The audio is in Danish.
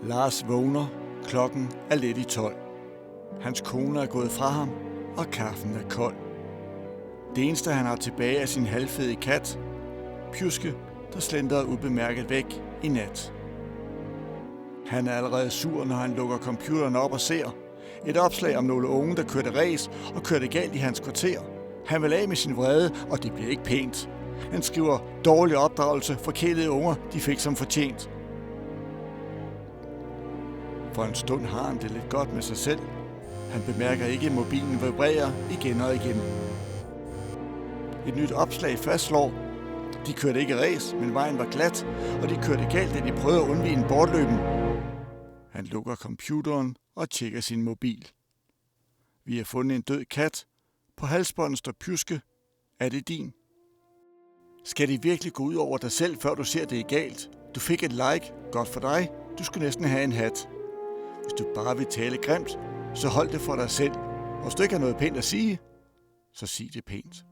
Lars vågner. Klokken er lidt i 12. Hans kone er gået fra ham, og kaffen er kold. Det eneste, han har tilbage, er sin halvfede kat, Pjuske, der slendrer ubemærket væk i nat. Han er allerede sur, når han lukker computeren op og ser et opslag om nogle unge, der kørte ræs og kørte galt i hans kvarter. Han vil af med sin vrede, og det bliver ikke pænt. Han skriver dårlig opdragelse, forkælede unger, de fik som fortjent. For en stund har han det lidt godt med sig selv. Han bemærker ikke, at mobilen vibrerer igen og igen. Et nyt opslag fastslår, de kørte ikke ræs, men vejen var glat, og de kørte galt, da de prøvede at undvige en bortløben. Han lukker computeren og tjekker sin mobil. Vi har fundet en død kat. På halsbåndet står Pjuske. Er det din? Skal det virkelig gå ud over dig selv, før du ser det er galt? Du fik et like. Godt for dig. Du skulle næsten have en hat. Hvis du bare vil tale grimt, så hold det for dig selv. Og hvis du ikke har noget pænt at sige, så sig det pænt.